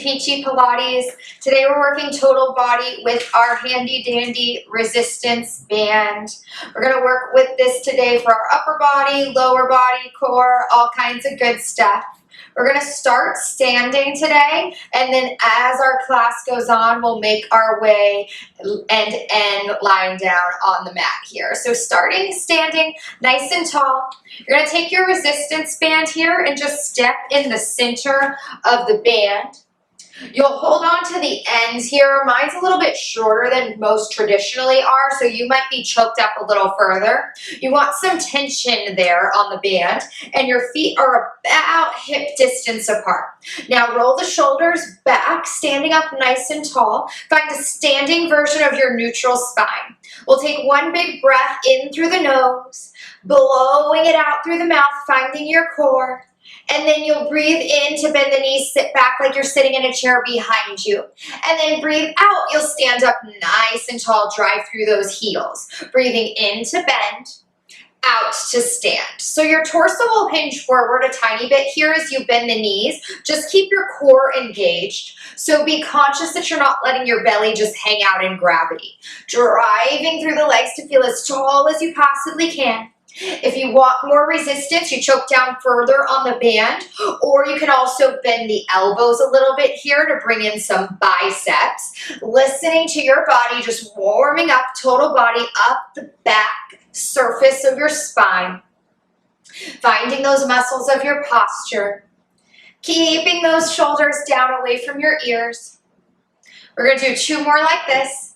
Peachy Pilates. Today we're working total body with our handy dandy resistance band. We're going to work with this today for our upper body, lower body, core, all kinds of good stuff. We're going to start standing today, and then as our class goes on, we'll make our way end to end lying down on the mat here. So starting standing nice and tall, you're going to take your resistance band here and just step in the center of the band. You'll hold on to the ends here. Mine's a little bit shorter than most traditionally are, so you might be choked up a little further. You want some tension there on the band, and your feet are about hip distance apart. Now roll the shoulders back, standing up nice and tall. Find a standing version of your neutral spine. We'll take one big breath in through the nose, blowing it out through the mouth, finding your core. And then you'll breathe in to bend the knees, sit back like you're sitting in a chair behind you. And then breathe out, you'll stand up nice and tall, drive through those heels. Breathing in to bend, out to stand. So your torso will hinge forward a tiny bit here as you bend the knees. Just keep your core engaged. So be conscious that you're not letting your belly just hang out in gravity. Driving through the legs to feel as tall as you possibly can. If you want more resistance, you choke down further on the band, or you can also bend the elbows a little bit here to bring in some biceps. Listening to your body, just warming up, total body up the back surface of your spine. Finding those muscles of your posture. Keeping those shoulders down away from your ears. We're going to do 2 more like this.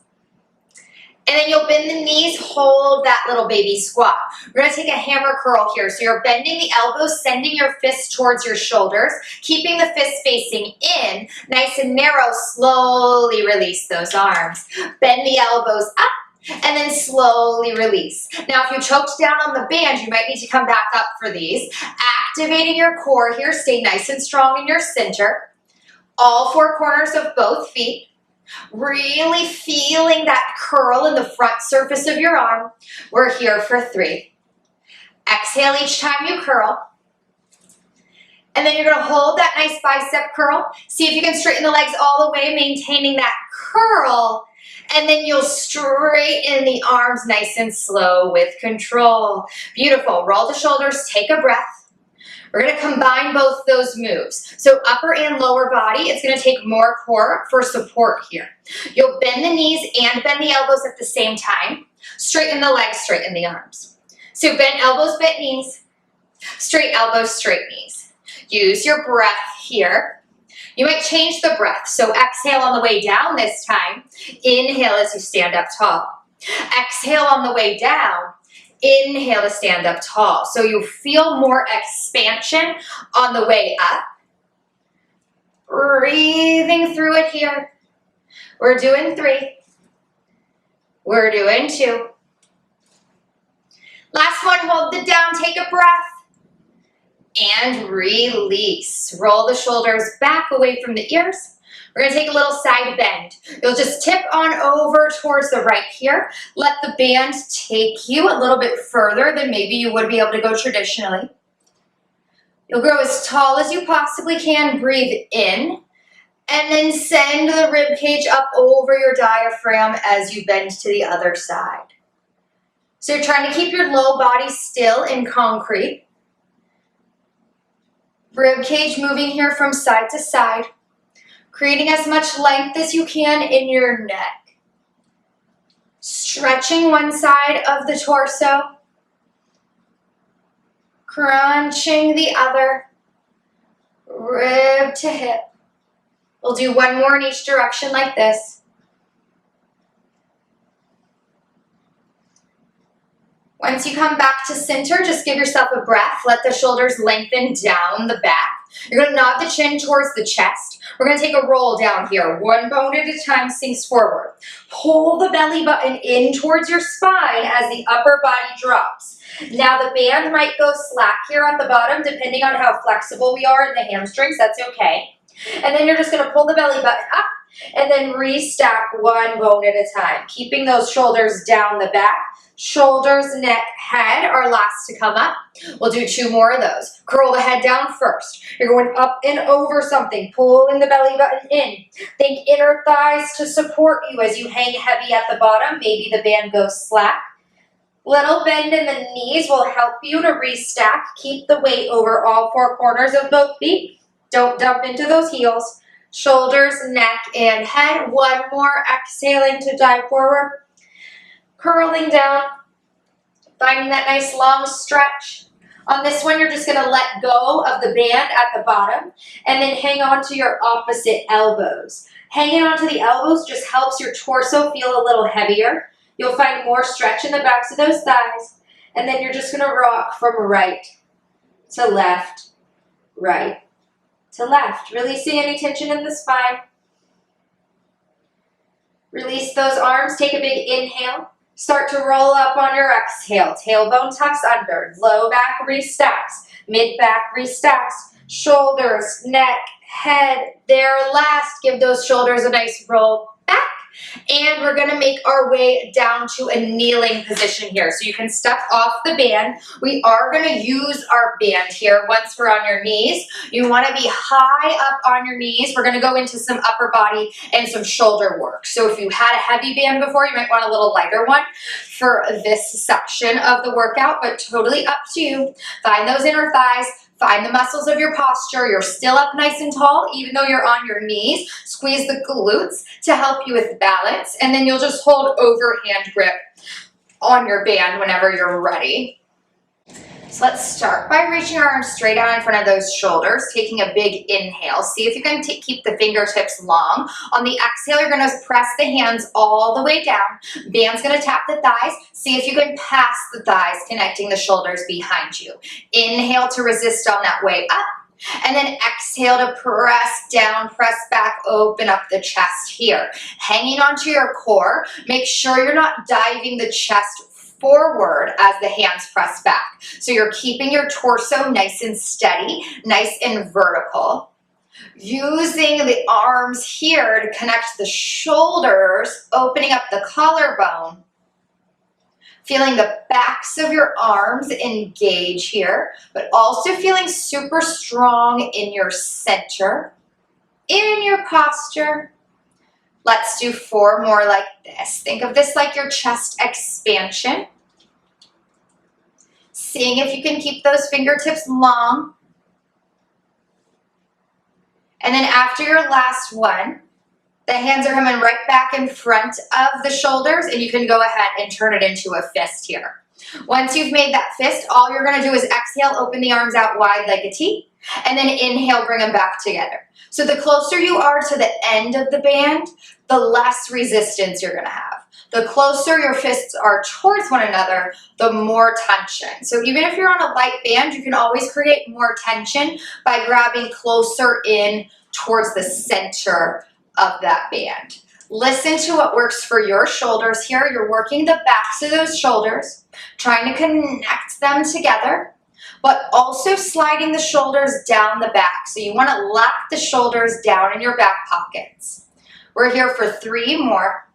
And then you'll bend the knees, hold that little baby squat. We're going to take a hammer curl here. So you're bending the elbows, sending your fists towards your shoulders, keeping the fists facing in, nice and narrow. Slowly release those arms. Bend the elbows up and then slowly release. Now, if you choked down on the band, you might need to come back up for these. Activating your core here. Stay nice and strong in your center. All 4 corners of both feet. Really feeling that curl in the front surface of your arm. We're here for 3. Exhale each time you curl. And then you're going to hold that nice bicep curl. See if you can straighten the legs all the way, maintaining that curl. And then you'll straighten the arms nice and slow with control. Beautiful. Roll the shoulders, take a breath. We're going to combine both those moves. So upper and lower body, it's going to take more core for support here. You'll bend the knees and bend the elbows at the same time. Straighten the legs, straighten the arms. So bent elbows, bent knees. Straight elbows, straight knees. Use your breath here. You might change the breath. So exhale on the way down this time. Inhale as you stand up tall. Exhale on the way down. Inhale to stand up tall. So you feel more expansion on the way up. Breathing through it here. We're doing 3. We're doing 2. Last one, hold it down, take a breath. And release. Roll the shoulders back away from the ears. We're going to take a little side bend. You'll just tip on over towards the right here. Let the band take you a little bit further than maybe you would be able to go traditionally. You'll grow as tall as you possibly can. Breathe in. And then send the rib cage up over your diaphragm as you bend to the other side. So you're trying to keep your low body still in concrete. Rib cage moving here from side to side. Creating as much length as you can in your neck. Stretching one side of the torso. Crunching the other. Rib to hip. We'll do 1 more in each direction like this. Once you come back to center, just give yourself a breath. Let the shoulders lengthen down the back. You're going to nod the chin towards the chest. We're going to take a roll down here. 1 bone at a time sinks forward. Pull the belly button in towards your spine as the upper body drops. Now the band might go slack here at the bottom depending on how flexible we are in the hamstrings. That's okay. And then you're just going to pull the belly button up and then restack 1 bone at a time. Keeping those shoulders down the back. Shoulders, neck, head are last to come up. We'll do 2 more of those. Curl the head down first. You're going up and over something, pulling the belly button in. Think inner thighs to support you as you hang heavy at the bottom. Maybe the band goes slack. Little bend in the knees will help you to restack. Keep the weight over all 4 corners of both feet. Don't dump into those heels. Shoulders, neck, and head. 1 more. Exhaling to dive forward. Curling down, finding that nice long stretch. On this one, you're just gonna let go of the band at the bottom and then hang on to your opposite elbows. Hanging onto the elbows just helps your torso feel a little heavier. You'll find more stretch in the backs of those thighs. And then you're just gonna rock from right to left, right to left. Releasing any tension in the spine. Release those arms, take a big inhale. Start to roll up on your exhale. Tailbone tucks under. Low back restacks. Mid back restacks. Shoulders, neck, head. There last. Give those shoulders a nice roll back. And we're going to make our way down to a kneeling position here. So you can step off the band. We are going to use our band here once we're on your knees. You want to be high up on your knees. We're going to go into some upper body and some shoulder work. So if you had a heavy band before, you might want a little lighter one for this section of the workout, but totally up to you. Find those inner thighs. Find the muscles of your posture. You're still up nice and tall, even though you're on your knees. Squeeze the glutes to help you with balance. And then you'll just hold overhand grip on your band whenever you're ready. So let's start by reaching our arms straight out in front of those shoulders, taking a big inhale. See if you can keep the fingertips long. On the exhale, you're going to press the hands all the way down. Band's going to tap the thighs. See if you can pass the thighs, connecting the shoulders behind you. Inhale to resist on that way up. And then exhale to press down, press back, open up the chest here. Hanging onto your core, make sure you're not diving the chest forward as the hands press back. So you're keeping your torso nice and steady, nice and vertical. Using the arms here to connect the shoulders, opening up the collarbone. Feeling the backs of your arms engage here, but also feeling super strong in your center, in your posture. Let's do 4 more like this. Think of this like your chest expansion. Seeing if you can keep those fingertips long. And then after your last one, the hands are coming right back in front of the shoulders, and you can go ahead and turn it into a fist here. Once you've made that fist, all you're going to do is exhale, open the arms out wide like a T, and then inhale, bring them back together. So the closer you are to the end of the band, the less resistance you're going to have. The closer your fists are towards one another, the more tension. So even if you're on a light band, you can always create more tension by grabbing closer in towards the center of that band. Listen to what works for your shoulders here. You're working the backs of those shoulders, trying to connect them together, but also sliding the shoulders down the back. So you want to lock the shoulders down in your back pockets. We're here for 3 more.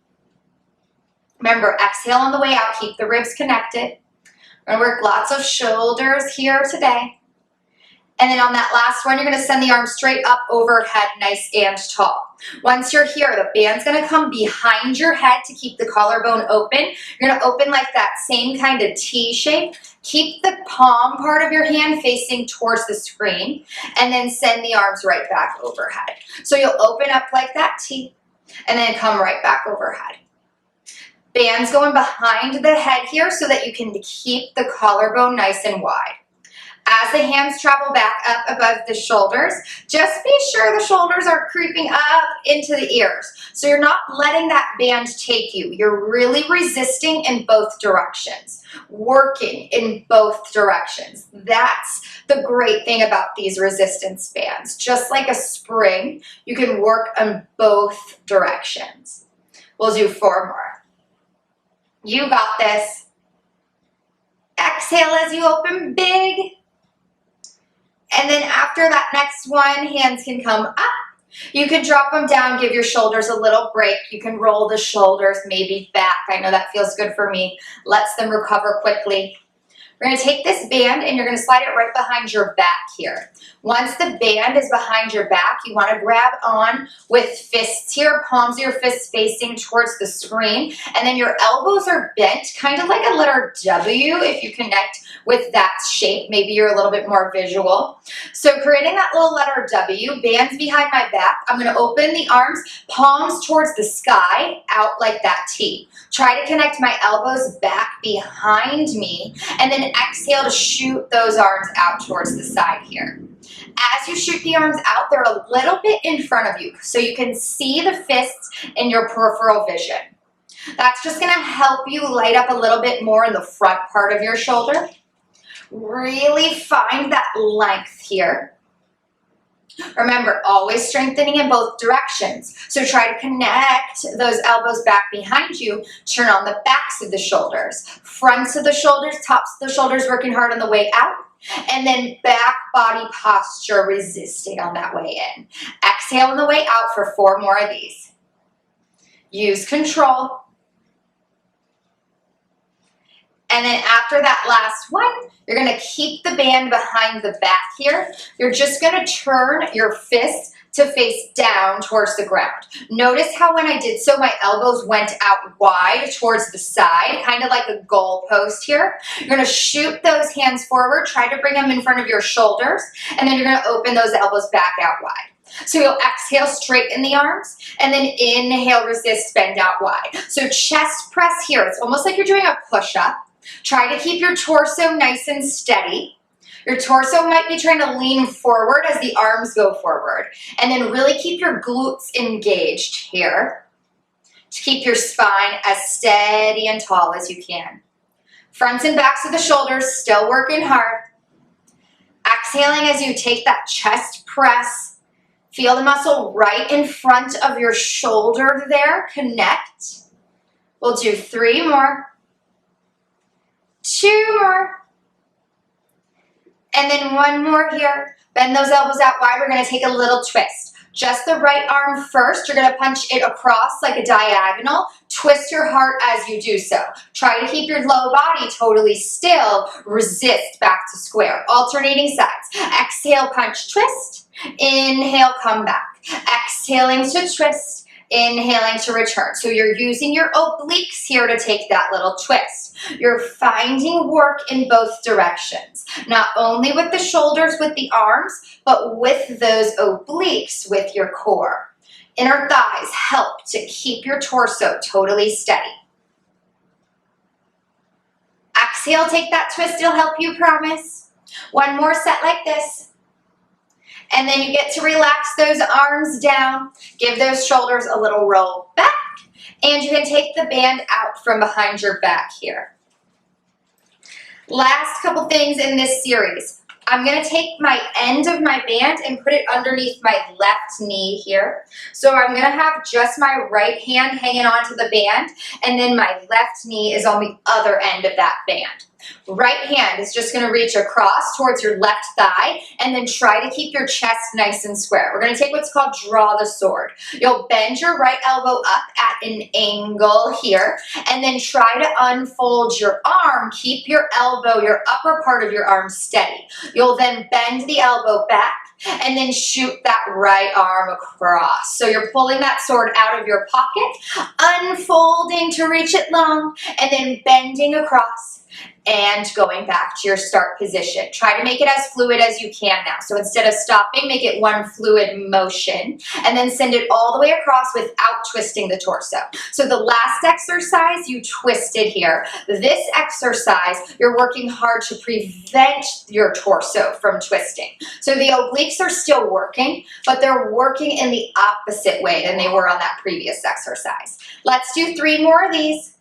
Remember, exhale on the way out. Keep the ribs connected. We're going to work lots of shoulders here today. And then on that last one, you're going to send the arms straight up overhead, nice and tall. Once you're here, the band's going to come behind your head to keep the collarbone open. You're going to open like that same kind of T shape. Keep the palm part of your hand facing towards the screen, and then send the arms right back overhead. So you'll open up like that T, and then come right back overhead. Band's going behind the head here so that you can keep the collarbone nice and wide. As the hands travel back up above the shoulders, just be sure the shoulders are creeping up into the ears. So you're not letting that band take you. You're really resisting in both directions, working in both directions. That's the great thing about these resistance bands. Just like a spring, you can work on both directions. We'll do 4 more. You got this. Exhale as you open big. And then after that next one, hands can come up. You can drop them down, give your shoulders a little break. You can roll the shoulders, maybe back. I know that feels good for me. Lets them recover quickly. We're going to take this band and you're going to slide it right behind your back here. Once the band is behind your back, you want to grab on with fists here, palms of your fists facing towards the screen, and then your elbows are bent, kind of like a letter W if you connect with that shape. Maybe you're a little bit more visual. So creating that little letter W, bands behind my back. I'm going to open the arms, palms towards the sky, out like that T. Try to connect my elbows back behind me, and then exhale to shoot those arms out towards the side here. As you shoot the arms out, they're a little bit in front of you, so you can see the fists in your peripheral vision. That's just going to help you light up a little bit more in the front part of your shoulder. Really find that length here. Remember, always strengthening in both directions. So try to connect those elbows back behind you. Turn on the backs of the shoulders. Fronts of the shoulders, tops of the shoulders working hard on the way out. And then back body posture resisting on that way in. Exhale on the way out for 4 more of these. Use control. And then after that last one, you're going to keep the band behind the back here. You're just going to turn your fist to face down towards the ground. Notice how when I did so, my elbows went out wide towards the side, kind of like a goal post here. You're going to shoot those hands forward. Try to bring them in front of your shoulders. And then you're going to open those elbows back out wide. So you'll exhale, straighten the arms, and then inhale, resist, bend out wide. So chest press here. It's almost like you're doing a push-up. Try to keep your torso nice and steady. Your torso might be trying to lean forward as the arms go forward. And then really keep your glutes engaged here to keep your spine as steady and tall as you can. Fronts and backs of the shoulders still working hard. Exhaling as you take that chest press. Feel the muscle right in front of your shoulder there. Connect. We'll do 3 more. 2 more. And then 1 more here. Bend those elbows out wide. We're going to take a little twist. Just the right arm first. You're going to punch it across like a diagonal. Twist your heart as you do so. Try to keep your low body totally still. Resist back to square. Alternating sides. Exhale, punch, twist. Inhale, come back. Exhaling to twist. Inhaling to return. So you're using your obliques here to take that little twist. You're finding work in both directions. Not only with the shoulders, with the arms, but with those obliques, with your core. Inner thighs help to keep your torso totally steady. Exhale, take that twist. It'll help you, promise. 1 more set like this. And then you get to relax those arms down. Give those shoulders a little roll back. And you can take the band out from behind your back here. Last couple things in this series. I'm going to take my end of my band and put it underneath my left knee here. So I'm going to have just my right hand hanging onto the band, and then my left knee is on the other end of that band. Right hand is just going to reach across towards your left thigh, and then try to keep your chest nice and square. We're going to take what's called draw the sword. You'll bend your right elbow up at an angle here, and then try to unfold your arm. Keep your elbow, your upper part of your arm steady. You'll then bend the elbow back, and then shoot that right arm across. So you're pulling that sword out of your pocket, unfolding to reach it long, and then bending across and going back to your start position. Try to make it as fluid as you can now. So instead of stopping, make it one fluid motion, and then send it all the way across without twisting the torso. So the last exercise, you twisted here. This exercise, you're working hard to prevent your torso from twisting. So the obliques are still working, but they're working in the opposite way than they were on that previous exercise. Let's do 3 more of these.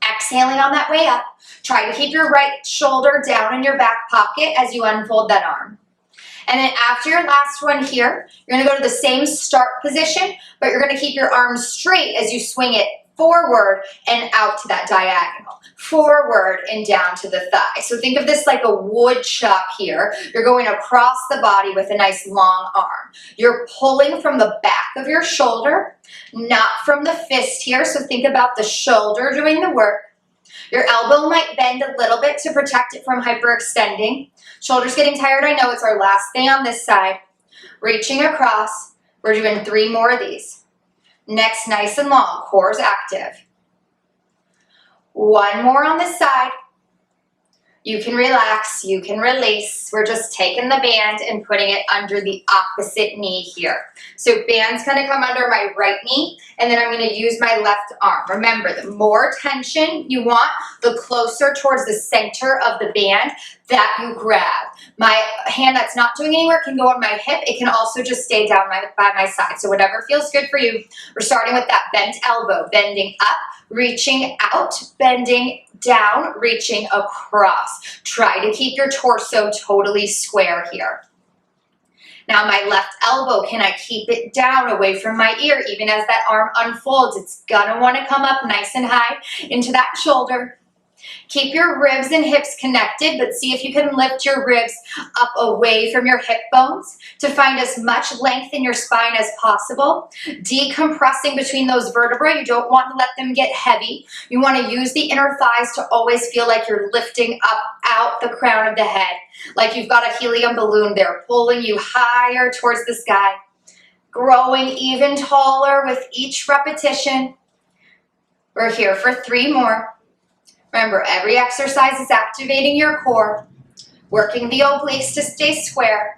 Exhaling on that way up. Try to keep your right shoulder down in your back pocket as you unfold that arm. And then after your last one here, you're going to go to the same start position, but you're going to keep your arms straight as you swing it forward and out to that diagonal, forward and down to the thigh. So think of this like a wood chop here. You're going across the body with a nice long arm. You're pulling from the back of your shoulder, not from the fist here. So think about the shoulder doing the work. Your elbow might bend a little bit to protect it from hyperextending. Shoulders getting tired, I know, it's our last thing on this side. Reaching across, we're doing 3 more of these. Next, nice and long, core's active. 1 more on this side. You can relax, you can release. We're just taking the band and putting it under the opposite knee here. So band's gonna come under my right knee, and then I'm gonna use my left arm. Remember, the more tension you want, the closer towards the center of the band that you grab. My hand that's not doing any work can go on my hip. It can also just stay down by my side. So whatever feels good for you. We're starting with that bent elbow, bending up, reaching out, bending down, reaching across. Try to keep your torso totally square here. Now my left elbow, can I keep it down away from my ear? Even as that arm unfolds, it's gonna wanna come up nice and high into that shoulder. Keep your ribs and hips connected, but see if you can lift your ribs up away from your hip bones to find as much length in your spine as possible. Decompressing between those vertebrae. You don't want to let them get heavy. You want to use the inner thighs to always feel like you're lifting up out the crown of the head, like you've got a helium balloon there, pulling you higher towards the sky. Growing even taller with each repetition. We're here for 3 more. Remember, every exercise is activating your core, working the obliques to stay square.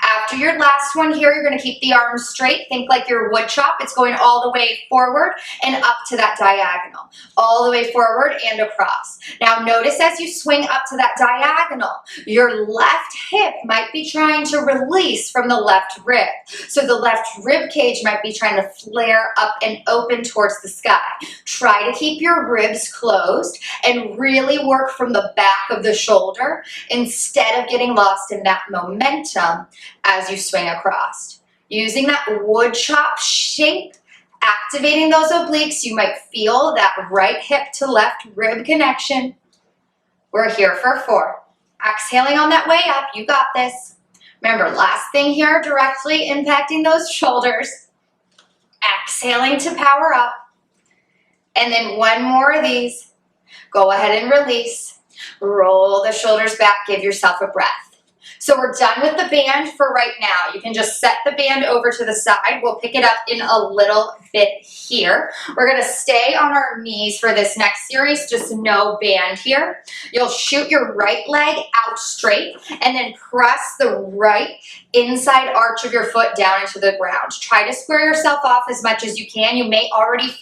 After your last one here, you're going to keep the arms straight. Think like your wood chop. It's going all the way forward and up to that diagonal. All the way forward and across. Now notice as you swing up to that diagonal, your left hip might be trying to release from the left rib. So the left rib cage might be trying to flare up and open towards the sky. Try to keep your ribs closed and really work from the back of the shoulder instead of getting lost in that momentum as you swing across. Using that wood chop shape, activating those obliques, you might feel that right hip to left rib connection. We're here for 4. Exhaling on that way up, you got this. Remember, last thing here, directly impacting those shoulders. Exhaling to power up. And then 1 more of these. Go ahead and release. Roll the shoulders back, give yourself a breath. So we're done with the band for right now. You can just set the band over to the side. We'll pick it up in a little bit here. We're gonna stay on our knees for this next series, just no band here. You'll shoot your right leg out straight and then press the right inside arch of your foot down into the ground. Try to square yourself off as much as you can. You may already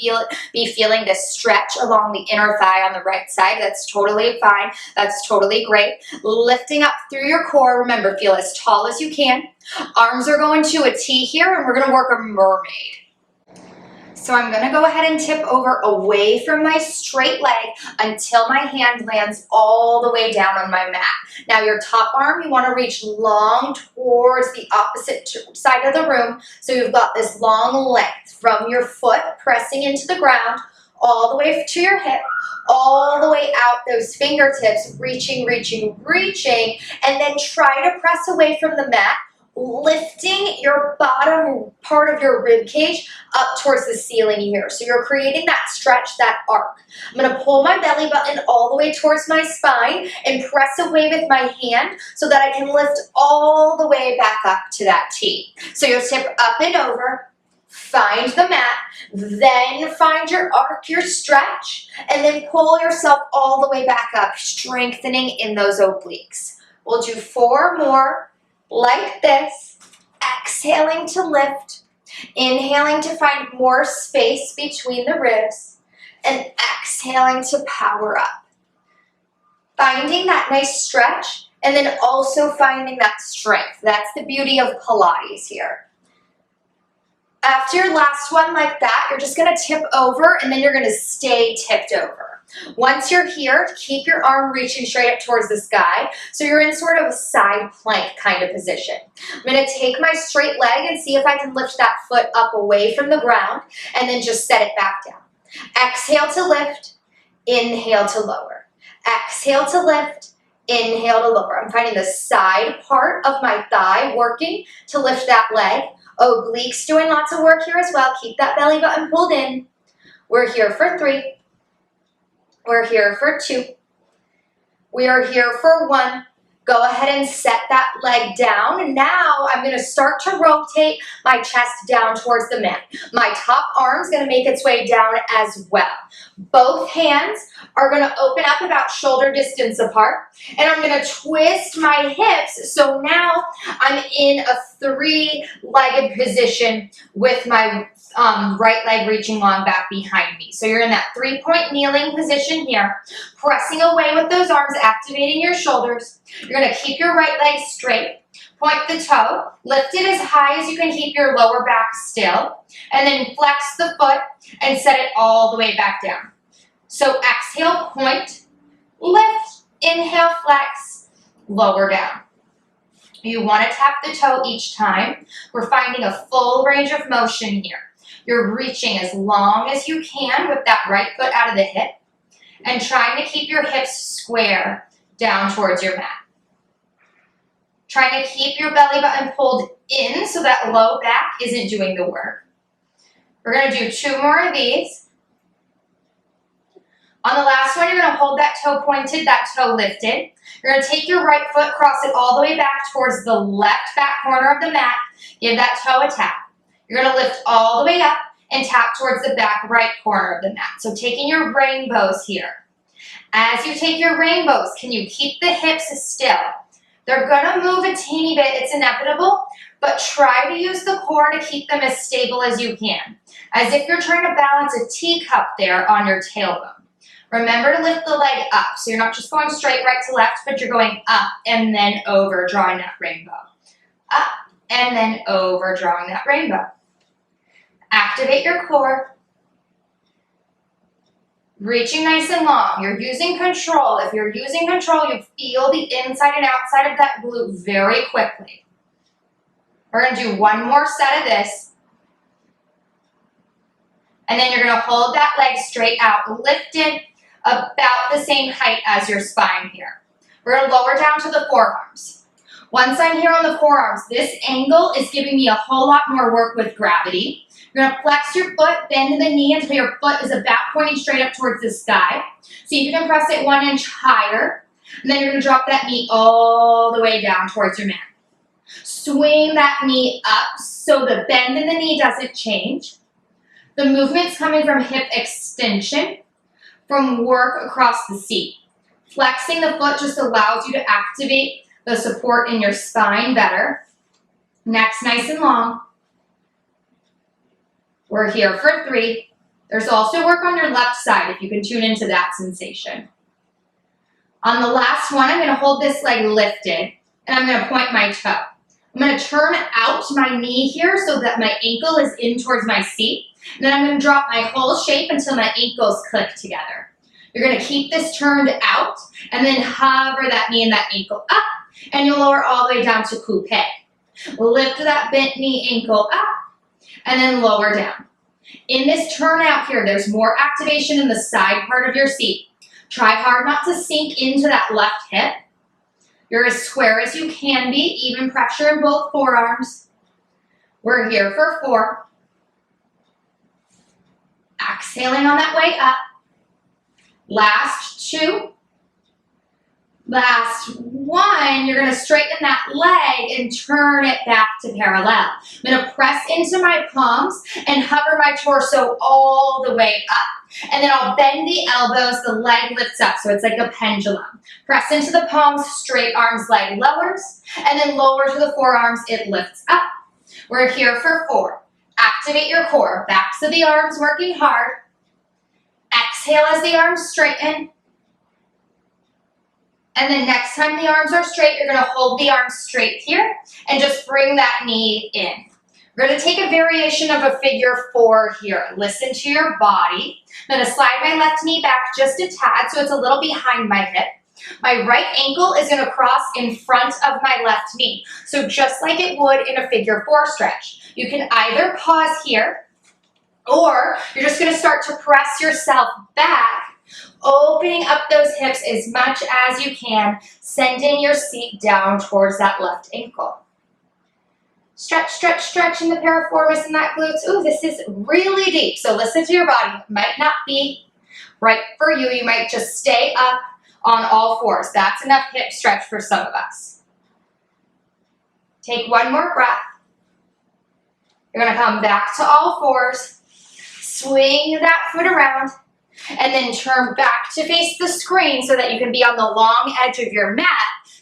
be feeling this stretch along the inner thigh on the right side. That's totally fine. That's totally great. Lifting up through your core. Remember, feel as tall as you can. Arms are going to a T here, and we're going to work a mermaid. So I'm going to go ahead and tip over away from my straight leg until my hand lands all the way down on my mat. Now your top arm, you want to reach long towards the opposite side of the room. So you've got this long length from your foot pressing into the ground all the way to your hip, all the way out those fingertips, reaching, reaching, reaching, and then try to press away from the mat, lifting your bottom part of your rib cage up towards the ceiling here. So you're creating that stretch, that arc. I'm going to pull my belly button all the way towards my spine and press away with my hand so that I can lift all the way back up to that T. So you'll tip up and over, find the mat, then find your arc, your stretch, and then pull yourself all the way back up, strengthening in those obliques. We'll do 4 more. Like this, exhaling to lift, inhaling to find more space between the ribs, and exhaling to power up. Finding that nice stretch, and then also finding that strength. That's the beauty of Pilates here. After your last one like that, you're just gonna tip over, and then you're gonna stay tipped over. Once you're here, keep your arm reaching straight up towards the sky. So you're in sort of a side plank kind of position. I'm going to take my straight leg and see if I can lift that foot up away from the ground and then just set it back down. Exhale to lift, inhale to lower. Exhale to lift, inhale to lower. I'm finding the side part of my thigh working to lift that leg. Obliques doing lots of work here as well. Keep that belly button pulled in. We're here for 3. We're here for 2. We are here for 1. Go ahead and set that leg down. And now I'm going to start to rotate my chest down towards the mat. My top arm's going to make its way down as well. Both hands are going to open up about shoulder distance apart. And I'm going to twist my hips. So now I'm in a 3-legged position with my right leg reaching long back behind me. So you're in that 3-point kneeling position here, pressing away with those arms, activating your shoulders. You're going to keep your right leg straight, point the toe, lift it as high as you can keep your lower back still, and then flex the foot and set it all the way back down. So exhale, point, lift, inhale, flex, lower down. You want to tap the toe each time. We're finding a full range of motion here. You're reaching as long as you can with that right foot out of the hip and trying to keep your hips square down towards your mat. Trying to keep your belly button pulled in so that low back isn't doing the work. We're going to do 2 more of these. On the last one, you're going to hold that toe pointed, that toe lifted. You're going to take your right foot, cross it all the way back towards the left back corner of the mat. Give that toe a tap. You're going to lift all the way up and tap towards the back right corner of the mat. So taking your rainbows here. As you take your rainbows, can you keep the hips still? They're going to move a teeny bit. It's inevitable, but try to use the core to keep them as stable as you can. As if you're trying to balance a teacup there on your tailbone. Remember to lift the leg up. So you're not just going straight right to left, but you're going up and then over, drawing that rainbow. Up and then over, drawing that rainbow. Activate your core. Reaching nice and long. You're using control. If you're using control, you feel the inside and outside of that glute very quickly. We're going to do 1 more set of this. And then you're going to hold that leg straight out, lifted about the same height as your spine here. We're going to lower down to the forearms. Once I'm here on the forearms, this angle is giving me a whole lot more work with gravity. You're going to flex your foot, bend the knee until your foot is about pointing straight up towards the sky. See if you can press it 1 inch higher. And then you're going to drop that knee all the way down towards your mat. Swing that knee up so the bend in the knee doesn't change. The movement's coming from hip extension, from work across the seat. Flexing the foot just allows you to activate the support in your spine better. Neck's nice and long. We're here for 3. There's also work on your left side if you can tune into that sensation. On the last one, I'm going to hold this leg lifted and I'm going to point my toe. I'm going to turn out my knee here so that my ankle is in towards my seat. And then I'm going to drop my whole shape until my ankles click together. You're going to keep this turned out and then hover that knee and that ankle up. And you'll lower all the way down to coupe. Lift that bent knee ankle up and then lower down. In this turnout here, there's more activation in the side part of your seat. Try hard not to sink into that left hip. You're as square as you can be, even pressure in both forearms. We're here for 4. Exhaling on that way up. Last 2. Last 1, you're going to straighten that leg and turn it back to parallel. I'm going to press into my palms and hover my torso all the way up. And then I'll bend the elbows, the leg lifts up, so it's like a pendulum. Press into the palms, straight arms, leg lowers, and then lower to the forearms, it lifts up. We're here for 4. Activate your core, backs of the arms working hard. Exhale as the arms straighten. And then next time the arms are straight, you're going to hold the arms straight here and just bring that knee in. We're going to take a variation of a figure 4 here. Listen to your body. I'm going to slide my left knee back just a tad so it's a little behind my hip. My right ankle is going to cross in front of my left knee. So just like it would in a figure 4 stretch. You can either pause here Or you're just gonna start to press yourself back, opening up those hips as much as you can, sending your seat down towards that left ankle. Stretch, stretch, stretch in the piriformis and that glutes. Ooh, this is really deep, so listen to your body. It might not be right for you. You might just stay up on all fours. That's enough hip stretch for some of us. Take one more breath. You're gonna come back to all fours, swing that foot around, and then turn back to face the screen so that you can be on the long edge of your mat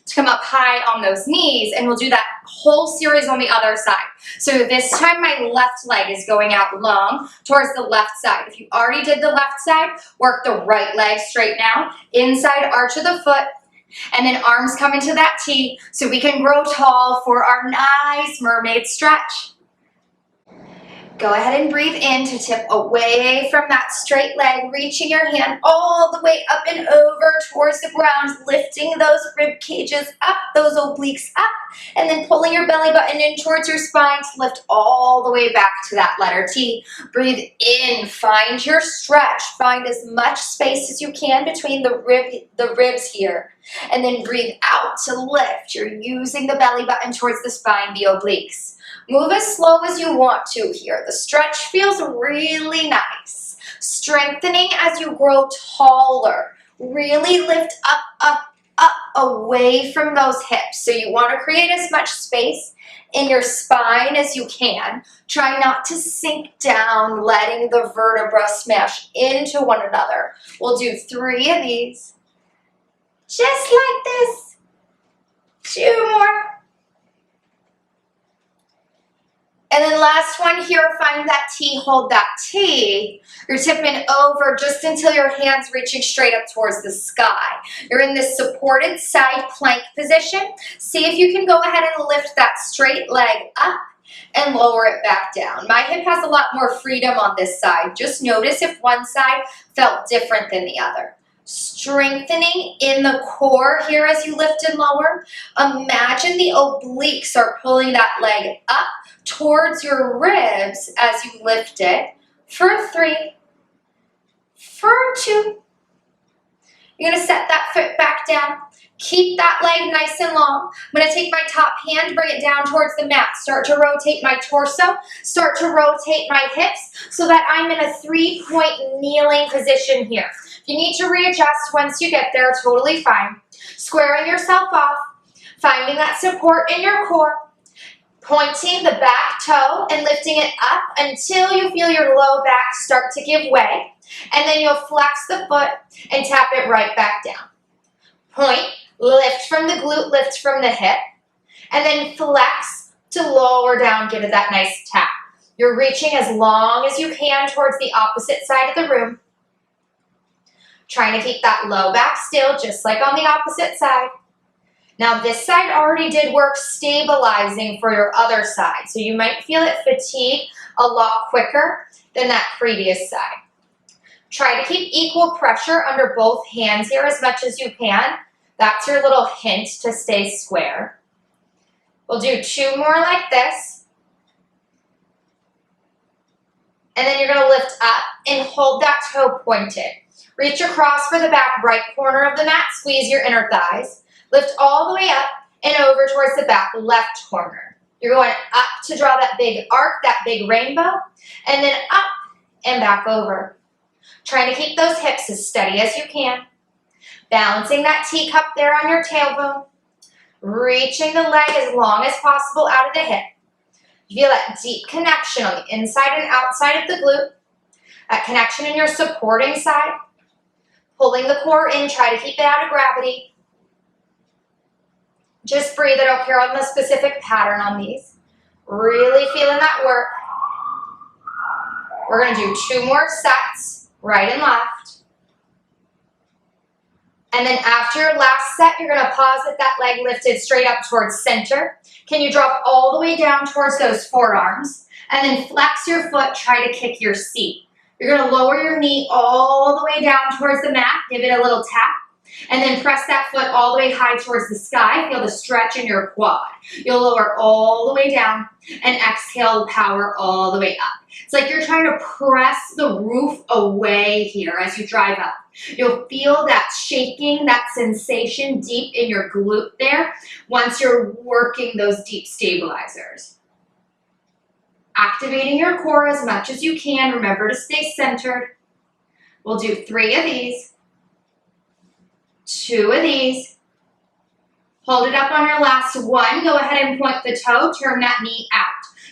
to come up high on those knees, and we'll do that whole series on the other side. So this time my left leg is going out long towards the left side. If you already did the left side, work the right leg straight now, inside arch of the foot, and then arms come into that T so we can grow tall for our nice mermaid stretch. Go ahead and breathe in to tip away from that straight leg, reaching your hand all the way up and over towards the ground, lifting those rib cages up, those obliques up, and then pulling your belly button in towards your spine to lift all the way back to that letter T. Breathe in, find your stretch, find as much space as you can between the ribs here, and then breathe out to lift. You're using the belly button towards the spine, the obliques. Move as slow as you want to here. The stretch feels really nice. Strengthening as you grow taller. Really lift up, up, up away from those hips. So you want to create as much space in your spine as you can. Try not to sink down, letting the vertebra smash into one another. We'll do 3 of these. Just like this. 2 more. And then last one here, find that T, hold that T. You're tipping over just until your hand's reaching straight up towards the sky. You're in this supported side plank position. See if you can go ahead and lift that straight leg up and lower it back down. My hip has a lot more freedom on this side. Just notice if one side felt different than the other. Strengthening in the core here as you lift and lower. Imagine the obliques are pulling that leg up towards your ribs as you lift it. For 3, for 2. You're going to set that foot back down. Keep that leg nice and long. I'm going to take my top hand, bring it down towards the mat. Start to rotate my torso. Start to rotate my hips so that I'm in a 3-point kneeling position here. If you need to readjust once you get there, totally fine. Squaring yourself off, finding that support in your core, pointing the back toe and lifting it up until you feel your low back start to give way. And then you'll flex the foot and tap it right back down. Point, lift from the glute, lift from the hip, and then flex to lower down, give it that nice tap. You're reaching as long as you can towards the opposite side of the room. Trying to keep that low back still, just like on the opposite side. Now this side already did work stabilizing for your other side, so you might feel it fatigue a lot quicker than that previous side. Try to keep equal pressure under both hands here as much as you can. That's your little hint to stay square. We'll do 2 more like this. And then you're going to lift up and hold that toe pointed. Reach across for the back right corner of the mat. Squeeze your inner thighs. Lift all the way up and over towards the back left corner. You're going up to draw that big arc, that big rainbow, and then up and back over. Trying to keep those hips as steady as you can. Balancing that teacup there on your tailbone. Reaching the leg as long as possible out of the hip. You feel that deep connection on the inside and outside of the glute. That connection in your supporting side. Pulling the core in, try to keep it out of gravity. Just breathe, I don't care on the specific pattern on these. Really feeling that work. We're going to do 2 more sets, right and left. And then after your last set, you're going to pause with that leg lifted straight up towards center. Can you drop all the way down towards those forearms? And then flex your foot, try to kick your seat. You're going to lower your knee all the way down towards the mat, give it a little tap, And then press that foot all the way high towards the sky. Feel the stretch in your quad. You'll lower all the way down and exhale, power all the way up. It's like you're trying to press the roof away here as you drive up. You'll feel that shaking, that sensation deep in your glute there once you're working those deep stabilizers. Activating your core as much as you can. Remember to stay centered. We'll do 3 of these, 2 of these. Hold it up on your last one. Go ahead and point the toe, turn that knee out.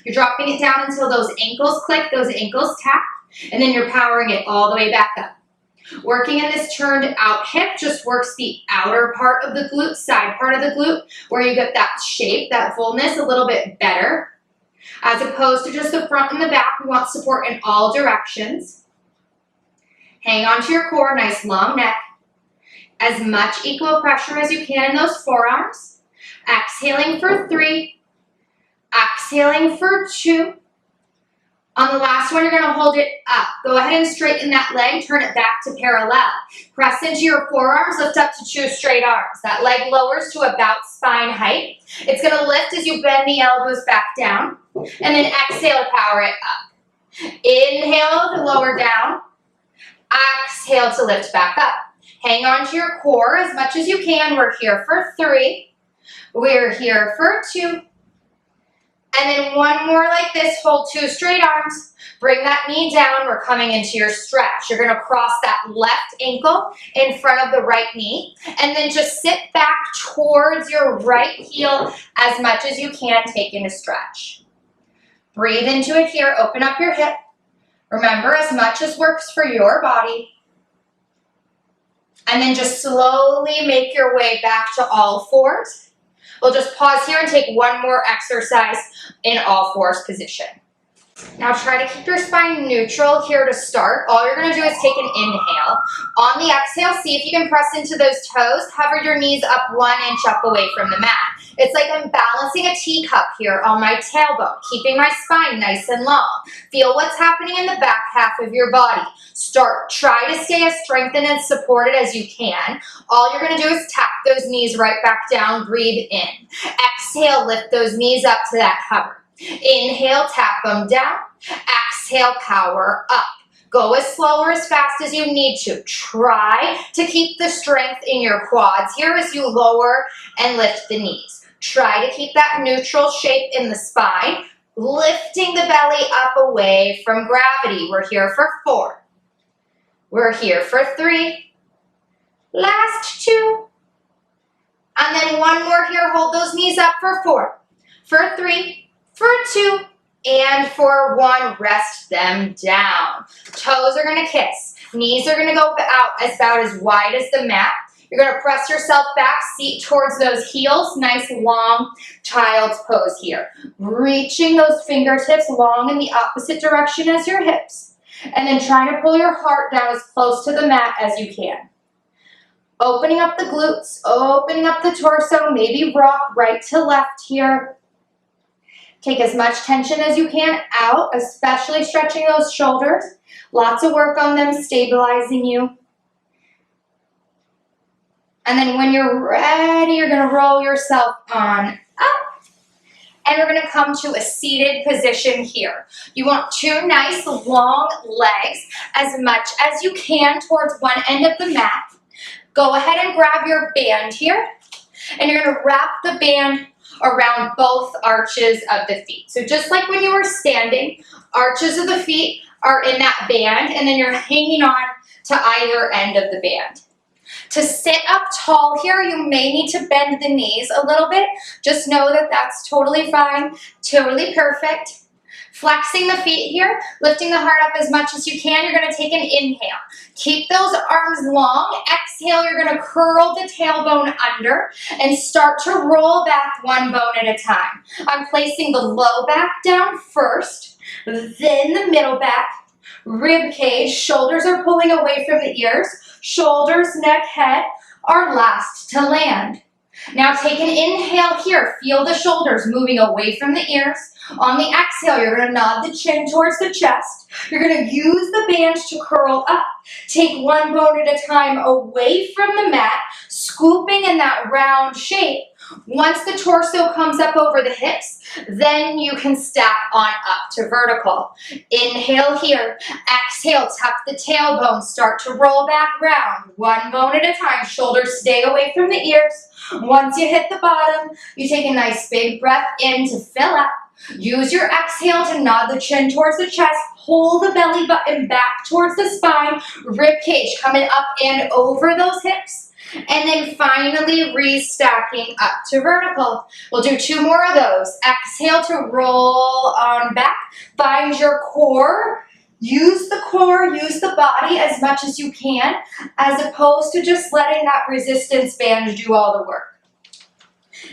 You're dropping it down until those ankles click, those ankles tap, and then you're powering it all the way back up. Working in this turned out hip just works the outer part of the glute, side part of the glute, where you get that shape, that fullness a little bit better. As opposed to just the front and the back, we want support in all directions. Hang on to your core, nice long neck. As much equal pressure as you can in those forearms. Exhaling for 3. Exhaling for 2. On the last one, you're going to hold it up. Go ahead and straighten that leg, turn it back to parallel. Press into your forearms, lift up to 2 straight arms. That leg lowers to about spine height. It's going to lift as you bend the elbows back down. And then exhale to power it up. Inhale to lower down. Exhale to lift back up. Hang on to your core as much as you can. We're here for 3. We're here for 2. And then one more like this. Hold 2 straight arms. Bring that knee down. We're coming into your stretch. You're going to cross that left ankle in front of the right knee. And then just sit back towards your right heel as much as you can, taking a stretch. Breathe into it here. Open up your hip. Remember, as much as works for your body. And then just slowly make your way back to all fours. We'll just pause here and take one more exercise in all fours position. Now try to keep your spine neutral here to start. All you're going to do is take an inhale. On the exhale, see if you can press into those toes. Hover your knees up 1 inch up away from the mat. It's like I'm balancing a teacup here on my tailbone, keeping my spine nice and long. Feel what's happening in the back half of your body. Try to stay as strengthened and supported as you can. All you're going to do is tap those knees right back down. Breathe in. Exhale, lift those knees up to that hover. Inhale, tap them down. Exhale, power up. Go as slow or as fast as you need to. Try to keep the strength in your quads here as you lower and lift the knees. Try to keep that neutral shape in the spine, lifting the belly up away from gravity. We're here for 4. We're here for 3. Last 2. And then one more here. Hold those knees up for 4. For 3. For 2, and for 1, rest them down. Toes are going to kiss. Knees are going to go out about as wide as the mat. You're going to press yourself back, seat towards those heels. Nice long child's pose here. Reaching those fingertips long in the opposite direction as your hips. And then trying to pull your heart down as close to the mat as you can. Opening up the glutes, opening up the torso. Maybe rock right to left here. Take as much tension as you can out, especially stretching those shoulders. Lots of work on them, stabilizing you. And then when you're ready, you're going to roll yourself on up. And we're going to come to a seated position here. You want 2 nice long legs as much as you can towards one end of the mat. Go ahead and grab your band here. And you're going to wrap the band around both arches of the feet. So just like when you were standing, arches of the feet are in that band, and then you're hanging on to either end of the band. To sit up tall here, you may need to bend the knees a little bit. Just know that that's totally fine, totally perfect. Flexing the feet here, lifting the heart up as much as you can. You're going to take an inhale. Keep those arms long. Exhale, you're going to curl the tailbone under and start to roll back one bone at a time. I'm placing the low back down first, then the middle back, rib cage, shoulders are pulling away from the ears, shoulders, neck, head are last to land. Now take an inhale here. Feel the shoulders moving away from the ears, On the exhale, you're gonna nod the chin towards the chest. You're gonna use the band to curl up. Take one bone at a time away from the mat, scooping in that round shape. Once the torso comes up over the hips, then you can stack on up to vertical. Inhale here. Exhale, tuck the tailbone. Start to roll back round. One bone at a time. Shoulders stay away from the ears. Once you hit the bottom, you take a nice big breath in to fill up. Use your exhale to nod the chin towards the chest. Pull the belly button back towards the spine. Rib cage coming up and over those hips. And then finally restacking up to vertical. We'll do 2 more of those. Exhale to roll on back. Find your core. Use the core, use the body as much as you can, as opposed to just letting that resistance band do all the work.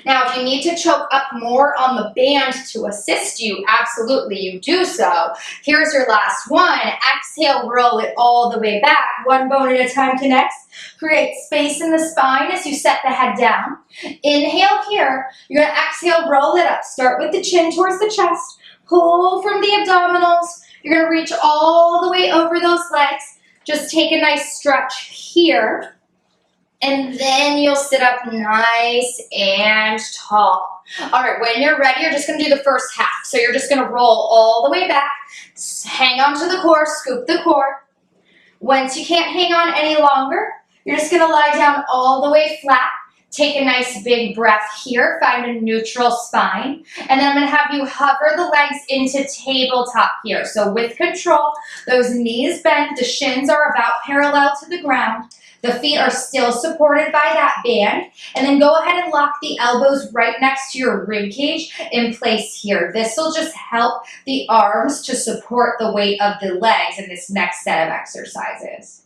Now, if you need to choke up more on the band to assist you, absolutely you do so. Here's your last one. Exhale, roll it all the way back. One bone at a time connects. Create space in the spine as you set the head down. Inhale here. You're going to exhale, roll it up. Start with the chin towards the chest. Pull from the abdominals. You're going to reach all the way over those legs. Just take a nice stretch here. And then you'll sit up nice and tall. All right, when you're ready, you're just going to do the first half. So you're just going to roll all the way back. Hang on to the core, scoop the core. Once you can't hang on any longer, you're just going to lie down all the way flat. Take a nice big breath here. Find a neutral spine. And then I'm going to have you hover the legs into tabletop here. So with control, those knees bent, the shins are about parallel to the ground. The feet are still supported by that band. And then go ahead and lock the elbows right next to your rib cage in place here. This will just help the arms to support the weight of the legs in this next set of exercises.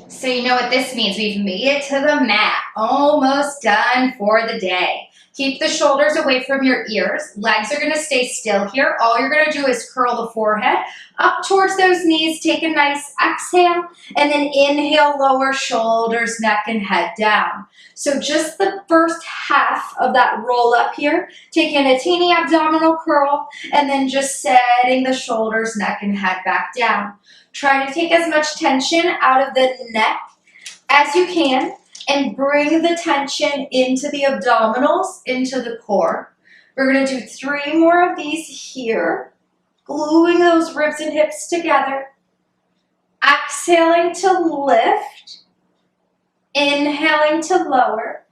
So you know what this means. We've made it to the mat. Almost done for the day. Keep the shoulders away from your ears. Legs are going to stay still here. All you're going to do is curl the forehead up towards those knees. Take a nice exhale and then inhale, lower shoulders, neck, and head down. So just the first half of that roll up here, taking a teeny abdominal curl and then just setting the shoulders, neck, and head back down. Try to take as much tension out of the neck as you can. And bring the tension into the abdominals, into the core. We're going to do 3 more of these here. Gluing those ribs and hips together. Exhaling to lift. Inhaling to lower.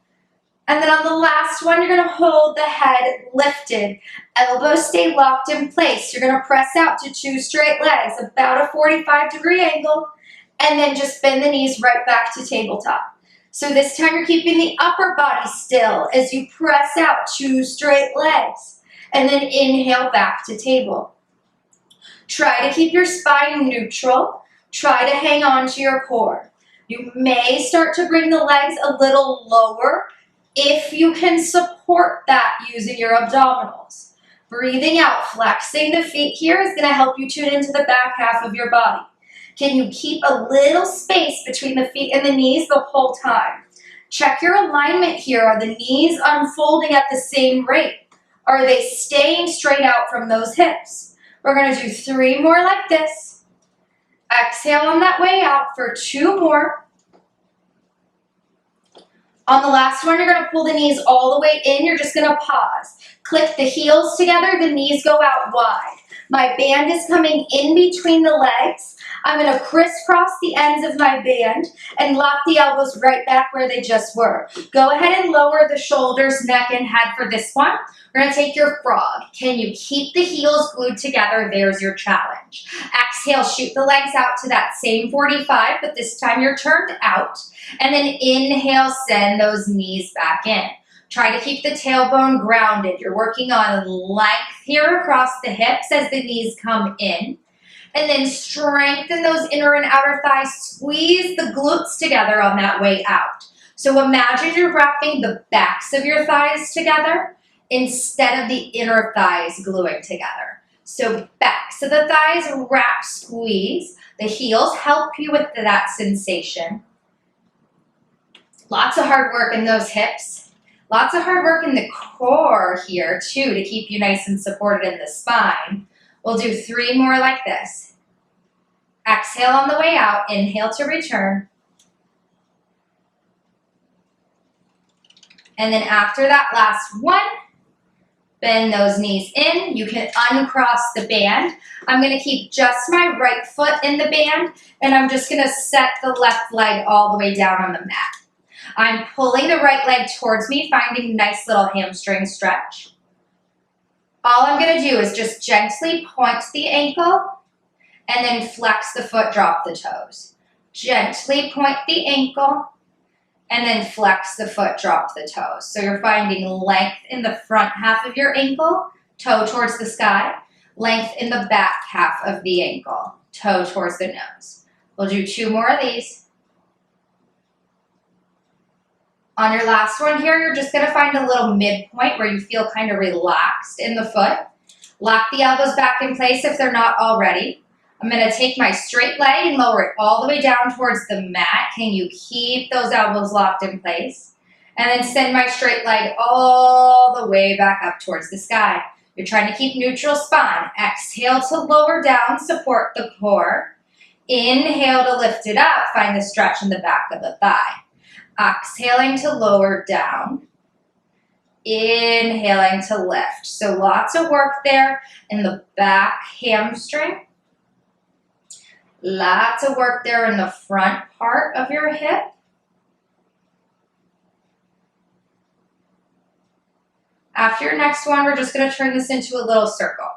And then on the last one, you're going to hold the head lifted. Elbows stay locked in place. You're going to press out to 2 straight legs, about a 45-degree angle. And then just bend the knees right back to tabletop. So this time you're keeping the upper body still as you press out 2 straight legs. And then inhale back to table. Try to keep your spine neutral. Try to hang on to your core. You may start to bring the legs a little lower if you can support that using your abdominals. Breathing out, flexing the feet here is going to help you tune into the back half of your body. Can you keep a little space between the feet and the knees the whole time? Check your alignment here. Are the knees unfolding at the same rate? Are they staying straight out from those hips? We're going to do 3 more like this. Exhale on that way out for 2 more. On the last one, you're going to pull the knees all the way in. You're just going to pause. Click the heels together. The knees go out wide. My band is coming in between the legs. I'm going to crisscross the ends of my band and lock the elbows right back where they just were. Go ahead and lower the shoulders, neck, and head for this one. We're going to take your frog. Can you keep the heels glued together? There's your challenge. Exhale, shoot the legs out to that same 45, but this time you're turned out. And then inhale, send those knees back in. Try to keep the tailbone grounded. You're working on length here across the hips as the knees come in. And then strengthen those inner and outer thighs. Squeeze the glutes together on that way out. So imagine you're wrapping the backs of your thighs together instead of the inner thighs gluing together. So backs of the thighs, wrap, squeeze. The heels help you with that sensation. Lots of hard work in those hips. Lots of hard work in the core here too to keep you nice and supported in the spine. We'll do 3 more like this. Exhale on the way out, inhale to return. And then after that last one, bend those knees in. You can uncross the band. I'm gonna keep just my right foot in the band, and I'm just gonna set the left leg all the way down on the mat. I'm pulling the right leg towards me, finding a nice little hamstring stretch. All I'm gonna do is just gently point the ankle and then flex the foot, drop the toes. Gently point the ankle and then flex the foot, drop the toes. So you're finding length in the front half of your ankle, toe towards the sky, length in the back half of the ankle, toe towards the nose. We'll do 2 more of these. On your last one here, you're just gonna find a little midpoint where you feel kind of relaxed in the foot. Lock the elbows back in place if they're not already. I'm gonna take my straight leg and lower it all the way down towards the mat. Can you keep those elbows locked in place? And then send my straight leg all the way back up towards the sky. You're trying to keep neutral spine. Exhale to lower down, support the core. Inhale to lift it up, find the stretch in the back of the thigh. Exhaling to lower down. Inhaling to lift. So lots of work there in the back hamstring. Lots of work there in the front part of your hip. After your next one, we're just going to turn this into a little circle.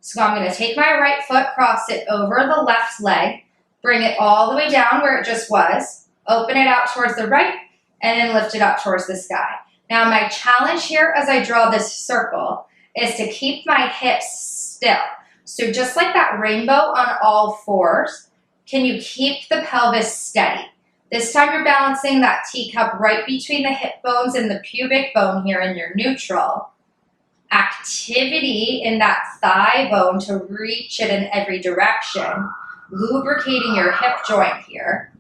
So I'm going to take my right foot, cross it over the left leg, bring it all the way down where it just was, open it out towards the right, and then lift it up towards the sky. Now my challenge here as I draw this circle is to keep my hips still. So just like that rainbow on all 4s, can you keep the pelvis steady? This time you're balancing that teacup right between the hip bones and the pubic bone here in your neutral. Activity in that thigh bone to reach it in every direction, lubricating your hip joint here.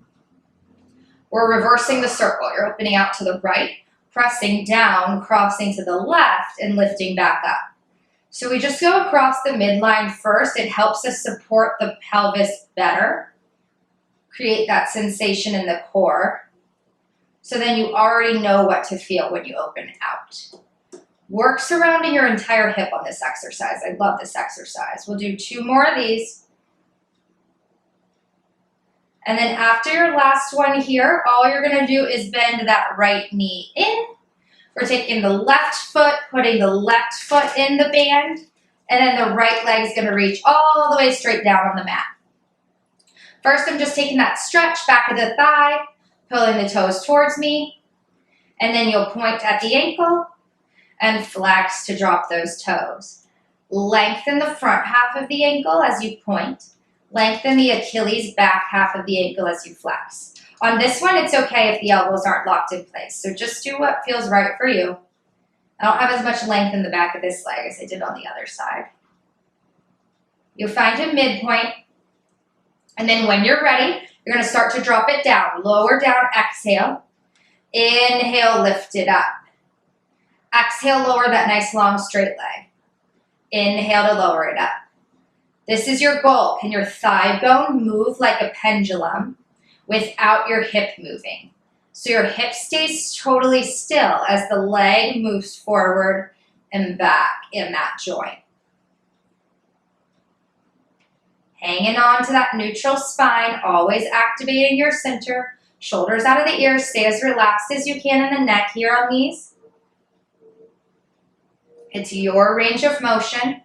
We're reversing the circle. You're opening out to the right, pressing down, crossing to the left, and lifting back up. So we just go across the midline first. It helps us support the pelvis better, create that sensation in the core. So then you already know what to feel when you open out. Work surrounding your entire hip on this exercise. I love this exercise. We'll do 2 more of these. And then after your last one here, all you're gonna do is bend that right knee in. We're taking the left foot, putting the left foot in the band, and then the right leg is gonna reach all the way straight down on the mat. First, I'm just taking that stretch back of the thigh, pulling the toes towards me, and then you'll point at the ankle and flex to drop those toes. Lengthen the front half of the ankle as you point. Lengthen the Achilles back half of the ankle as you flex. On this one, it's okay if the elbows aren't locked in place. So just do what feels right for you. I don't have as much length in the back of this leg as I did on the other side. You'll find a midpoint. And then when you're ready, you're going to start to drop it down. Lower down, exhale. Inhale, lift it up. Exhale, lower that nice long straight leg. Inhale to lower it up. This is your goal. Can your thigh bone move like a pendulum without your hip moving? So your hip stays totally still as the leg moves forward and back in that joint. Hanging on to that neutral spine, always activating your center. Shoulders out of the ears, stay as relaxed as you can in the neck here on these. It's your range of motion.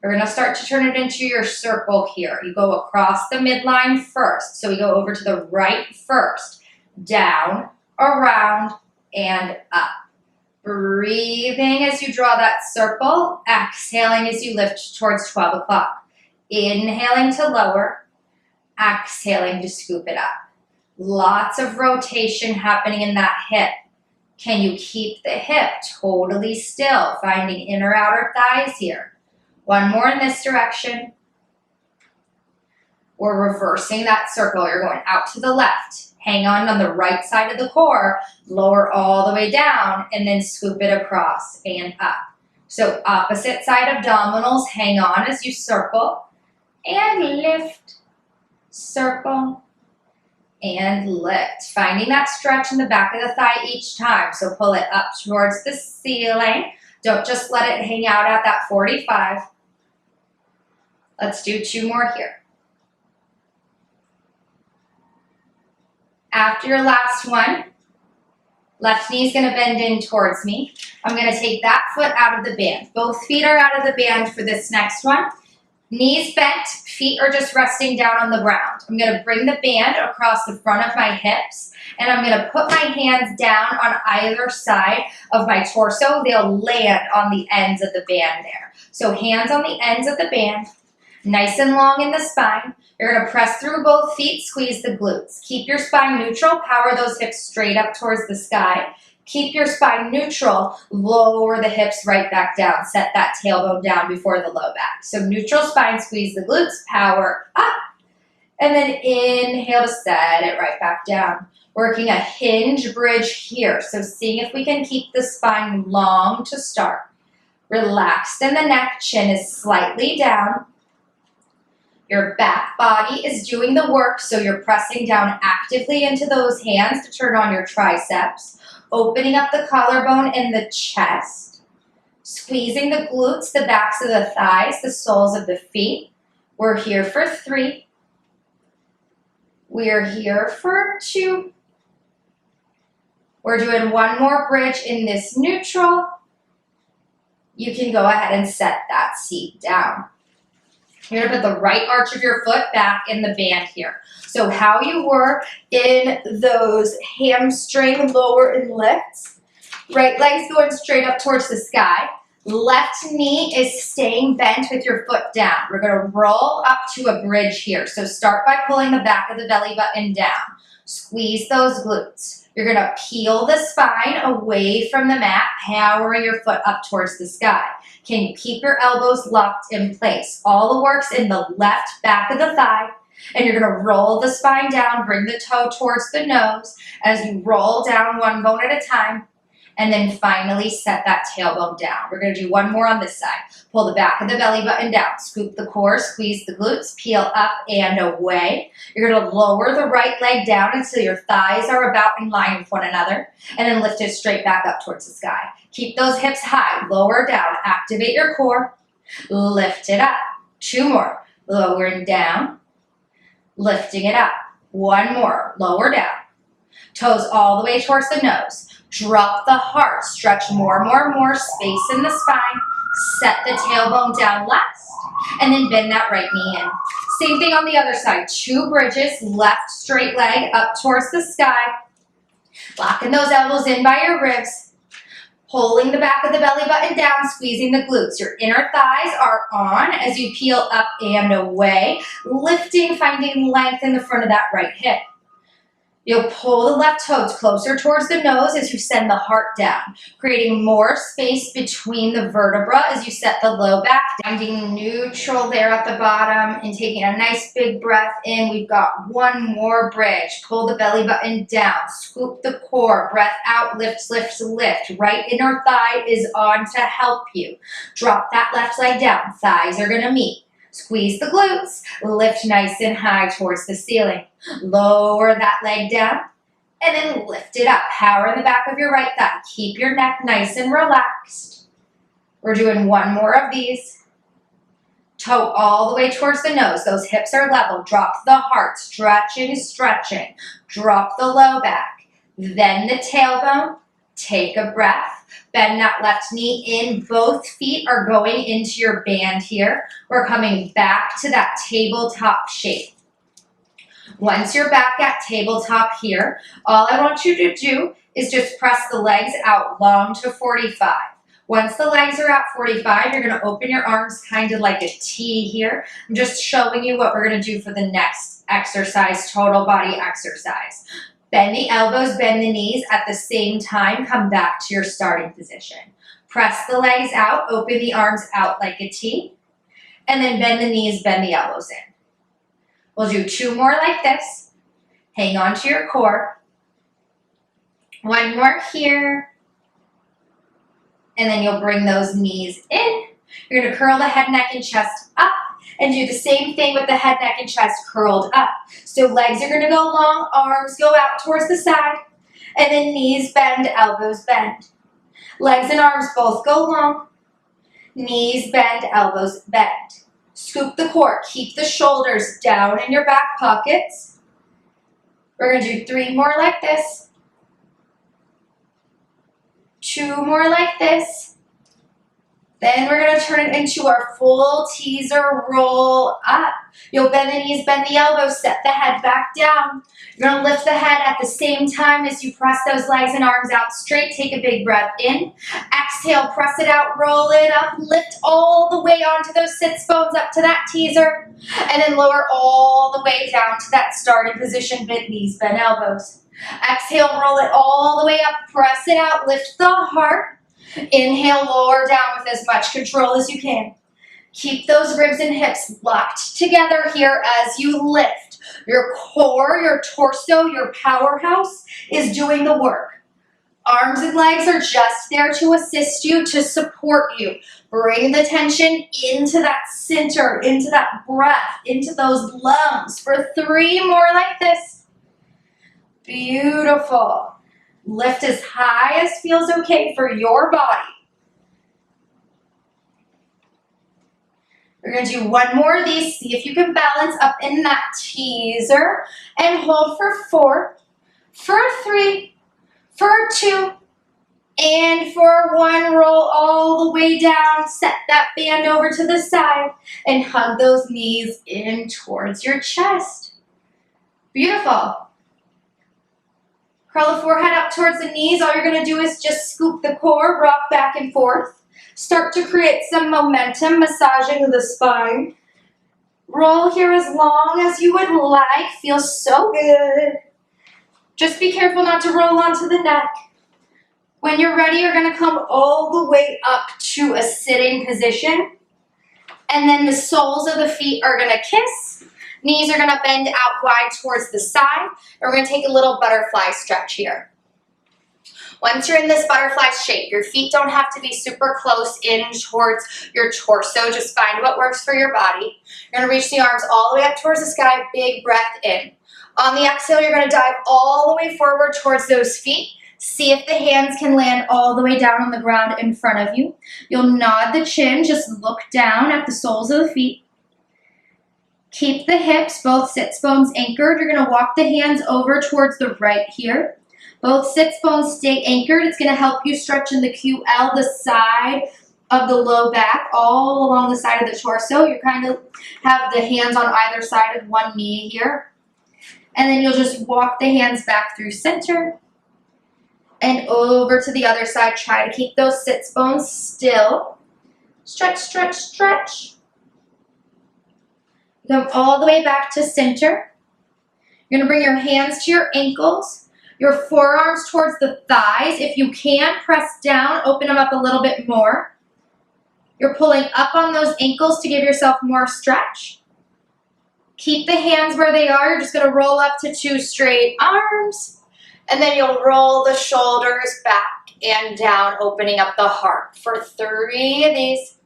We're going to start to turn it into your circle here. You go across the midline first. So we go over to the right first. Down, around, and up. Breathing as you draw that circle. Exhaling as you lift towards 12 o'clock. Inhaling to lower. Exhaling to scoop it up. Lots of rotation happening in that hip. Can you keep the hip totally still? Finding inner outer thighs here. One more in this direction. We're reversing that circle. You're going out to the left. Hang on the right side of the core, lower all the way down, and then scoop it across and up. So opposite side abdominals, hang on as you circle, and lift, circle, and lift. Finding that stretch in the back of the thigh each time. So pull it up towards the ceiling. Don't just let it hang out at that 45. Let's do 2 more here. After your last one, left knee is going to bend in towards me. I'm going to take that foot out of the band. Both feet are out of the band for this next one. Knees bent, feet are just resting down on the ground. I'm going to bring the band across the front of my hips, and I'm going to put my hands down on either side of my torso. They'll land on the ends of the band there. So hands on the ends of the band, nice and long in the spine. You're going to press through both feet, squeeze the glutes. Keep your spine neutral, power those hips straight up towards the sky. Keep your spine neutral, lower the hips right back down. Set that tailbone down before the low back. So neutral spine, squeeze the glutes, power up. And then inhale to set it right back down. Working a hinge bridge here. So seeing if we can keep the spine long to start. Relaxed in the neck, chin is slightly down. Your back body is doing the work, so you're pressing down actively into those hands to turn on your triceps. Opening up the collarbone and the chest. Squeezing the glutes, the backs of the thighs, the soles of the feet. We're here for 3. We're here for 2. We're doing 1 more bridge in this neutral. You can go ahead and set that seat down. You're going to put the right arch of your foot back in the band here. So how you were in those hamstring lower and lifts. Right leg's going straight up towards the sky. Left knee is staying bent with your foot down. We're going to roll up to a bridge here. So start by pulling the back of the belly button down. Squeeze those glutes. You're going to peel the spine away from the mat, powering your foot up towards the sky. Can you keep your elbows locked in place? All the work's in the left back of the thigh, and you're going to roll the spine down, bring the toe towards the nose as you roll down 1 bone at a time, and then finally set that tailbone down. We're going to do 1 more on this side. Pull the back of the belly button down, scoop the core, squeeze the glutes, peel up and away. You're going to lower the right leg down until your thighs are about in line with one another, and then lift it straight back up towards the sky. Keep those hips high, lower down, activate your core, lift it up. 2 more, lowering down, lifting it up. 1 more, lower down. Toes all the way towards the nose. Drop the heart, stretch more, space in the spine. Set the tailbone down last, and then bend that right knee in. Same thing on the other side. 2 bridges, left straight leg up towards the sky. Locking those elbows in by your ribs. Pulling the back of the belly button down, squeezing the glutes. Your inner thighs are on as you peel up and away. Lifting, finding length in the front of that right hip. You'll pull the left toes closer towards the nose as you send the heart down, creating more space between the vertebra as you set the low back, finding neutral there at the bottom and taking a nice big breath in. We've got 1 more bridge. Pull the belly button down, scoop the core, breath out, lift, lift, lift. Right inner thigh is on to help you. Drop that left leg down. Thighs are gonna meet. Squeeze the glutes, lift nice and high towards the ceiling. Lower that leg down, and then lift it up. Power in the back of your right thigh. Keep your neck nice and relaxed. We're doing 1 more of these. Toe all the way towards the nose. Those hips are level. Drop the heart, stretching, stretching. Drop the low back. Then the tailbone. Take a breath. Bend that left knee in. Both feet are going into your band here. We're coming back to that tabletop shape. Once you're back at tabletop here, all I want you to do is just press the legs out long to 45. Once the legs are at 45, you're going to open your arms kind of like a T here. I'm just showing you what we're going to do for the next exercise, total body exercise. Bend the elbows, bend the knees. At the same time, come back to your starting position. Press the legs out, open the arms out like a T, and then bend the knees, bend the elbows in. We'll do 2 more like this. Hang on to your core. One more here. And then you'll bring those knees in. You're gonna curl the head, neck, and chest up and do the same thing with the head, neck, and chest curled up. So legs are gonna go long, arms go out towards the side, and then knees bend, elbows bend. Legs and arms both go long, knees bend, elbows bend. Scoop the core, keep the shoulders down in your back pockets. We're gonna do 3 more like this. 2 more like this. Then we're gonna turn it into our full teaser roll up. You'll bend the knees, bend the elbows, set the head back down. You're gonna lift the head at the same time as you press those legs and arms out straight. Take a big breath in. Exhale, press it out, roll it up, lift all the way onto those sits bones up to that teaser. And then lower all the way down to that starting position, bend knees, bend elbows. Exhale, roll it all the way up, press it out, lift the heart. Inhale, lower down with as much control as you can. Keep those ribs and hips locked together here as you lift. Your core, your torso, your powerhouse is doing the work. Arms and legs are just there to assist you, to support you. Bring the tension into that center, into that breath, into those lungs for 3 more like this. Beautiful. Lift as high as feels okay for your body. We're going to do 1 more of these. See if you can balance up in that teaser. And hold for 4, for 3, for 2, and for 1. Roll all the way down. Set that band over to the side. And hug those knees in towards your chest. Beautiful. Curl the forehead up towards the knees. All you're going to do is just scoop the core, rock back and forth. Start to create some momentum, massaging the spine. Roll here as long as you would like. Feels so good. Just be careful not to roll onto the neck. When you're ready, you're going to come all the way up to a sitting position. And then the soles of the feet are going to kiss. Knees are going to bend out wide towards the side. And we're going to take a little butterfly stretch here. Once you're in this butterfly shape, your feet don't have to be super close in towards your torso. Just find what works for your body. You're going to reach the arms all the way up towards the sky. Big breath in. On the exhale, you're going to dive all the way forward towards those feet. See if the hands can land all the way down on the ground in front of you. You'll nod the chin. Just look down at the soles of the feet. Keep the hips, both sits bones anchored. You're going to walk the hands over towards the right here. Both sits bones stay anchored. It's going to help you stretch in the QL, the side of the low back, all along the side of the torso. You kind of have the hands on either side of one knee here. And then you'll just walk the hands back through center and over to the other side. Try to keep those sits bones still. Stretch, stretch, stretch. Come all the way back to center. You're going to bring your hands to your ankles, your forearms towards the thighs. If you can, press down, open them up a little bit more. You're pulling up on those ankles to give yourself more stretch. Keep the hands where they are. You're just going to roll up to 2 straight arms. And then you'll roll the shoulders back and down, opening up the heart for 3 of these,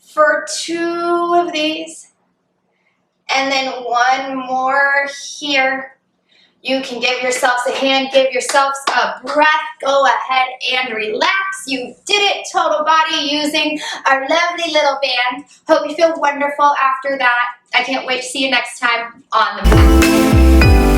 for 2 of these. And then 1 more here. You can give yourselves a hand, give yourselves a breath. Go ahead and relax. You did it, total body, using our lovely little band. Hope you feel wonderful after that. I can't wait to see you next time on the mat.